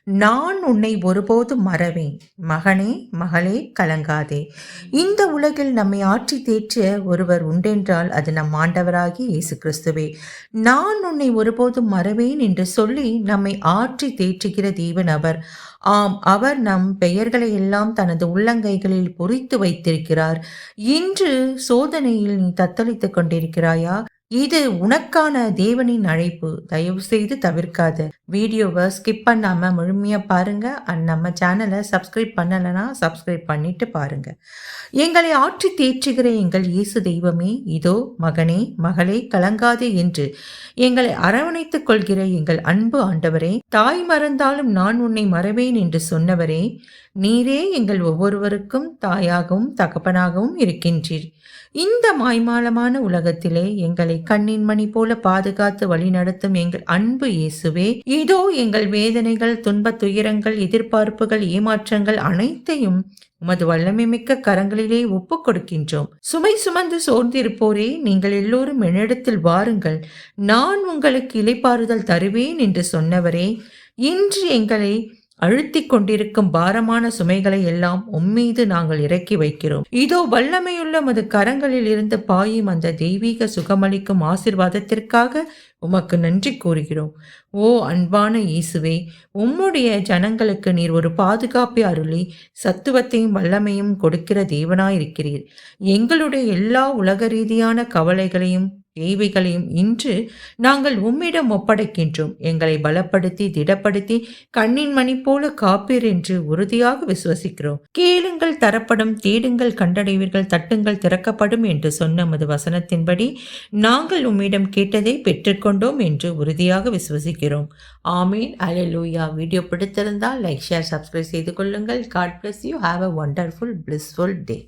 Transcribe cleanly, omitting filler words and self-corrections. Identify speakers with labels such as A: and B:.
A: நான் உன்னை ஒருபோதும் மறவேன். மகனே, மகளே, கலங்காதே. இந்த உலகில் நம்மை ஆற்றி தேற்ற ஒருவர் உண்டென்றால் அது நம் ஆண்டவராகிய இயேசு கிறிஸ்துவே. நான் உன்னை ஒருபோதும் மறவேன் என்று சொல்லி நம்மை ஆற்றி தேற்றுகிற தேவன் அவர். ஆம், அவர் நம் பெயர்களை எல்லாம் தனது உள்ளங்கைகளில் பொறித்து வைத்திருக்கிறார். இன்று சோதனையில் நீ தத்தளித்துக் கொண்டிருக்கிறாயா? இது உனக்கான தேவனின் அழைப்பு. தயவு செய்து தவிர்க்காத. வீடியோவை ஸ்கிப் பண்ணாம முழுமையா பாருங்க. நம்ம சேனலை சப்ஸ்கிரைப் பண்ணலைன்னா சப்ஸ்கிரைப் பண்ணிட்டு பாருங்க. எங்களை ஆற்றி தேற்றுகிற எங்கள் இயேசு தெய்வமே, இதோ மகனே, மகளே, கலங்காதே என்று எங்களை அரவணைத்துக் கொள்கிற எங்கள் அன்பு ஆண்டவரே, தாய் மறந்தாலும் நான் உன்னை மறவேன் என்று சொன்னவரே, நீரே எங்கள் ஒவ்வொருவருக்கும் தாயாகவும் தகப்பனாகவும் இருக்கின்றீர். இந்த மாய்மாலமான உலகத்திலே எங்களை கண்ணின் மணி போல பாதுகாத்து வழிநடத்தும் எங்கள் அன்பு இயேசுவே, இதோ எங்கள் வேதனைகள், துன்பத் துயரங்கள், எதிர்பார்ப்புகள், ஏமாற்றங்கள் அனைத்தையும் உமது வல்லமை மிக்க கரங்களிலே ஒப்புக் கொடுக்கின்றோம். சுமை சுமந்து சோர்ந்திருப்போரே, நீங்கள் எல்லோரும் என்னிடத்தில் வாருங்கள், நான் உங்களுக்கு இளைப்பாறுதல் தருவேன் என்று சொன்னவரே, இன்று எங்களை அழுத்திக் கொண்டிருக்கும் பாரமான சுமைகளை எல்லாம் உம்மீது நாங்கள் இறக்கி வைக்கிறோம். இதோ வல்லமையுள்ள மது கரங்களில் இருந்து பாயும் அந்த தெய்வீக சுகமளிக்கும் ஆசிர்வாதத்திற்காக உமக்கு நன்றி கூறுகிறோம். ஓ அன்பான இயேசுவே, உம்முடைய ஜனங்களுக்கு நீர் ஒரு பாதுகாப்பை அருளி சத்துவத்தையும் வல்லமையும் கொடுக்கிற தேவனாயிருக்கிறீர். எங்களுடைய எல்லா உலக ரீதியான கவலைகளையும் தேவைகளையும் இன்று நாங்கள் உம்மிடம் ஒப்படைக்கின்றோம். எங்களை பலப்படுத்தி திடப்படுத்தி கண்ணின் மணி போல காப்பீர் என்று உறுதியாக விசுவசிக்கிறோம். கேளுங்கள் தரப்படும், தேடுங்கள் கண்டடைவீர்கள், தட்டுங்கள் திறக்கப்படும் என்று சொன்ன மது வசனத்தின்படி நாங்கள் உம்மிடம் கேட்டதை பெற்றுக்கொண்டோம் என்று உறுதியாக விசுவசிக்கிறோம். ஆமீன். அல்லேலூயா. வீடியோ பிடித்திருந்தால் லைக், ஷேர், சப்ஸ்கிரைப் செய்து கொள்ளுங்கள். God bless you. Have a wonderful blissful day.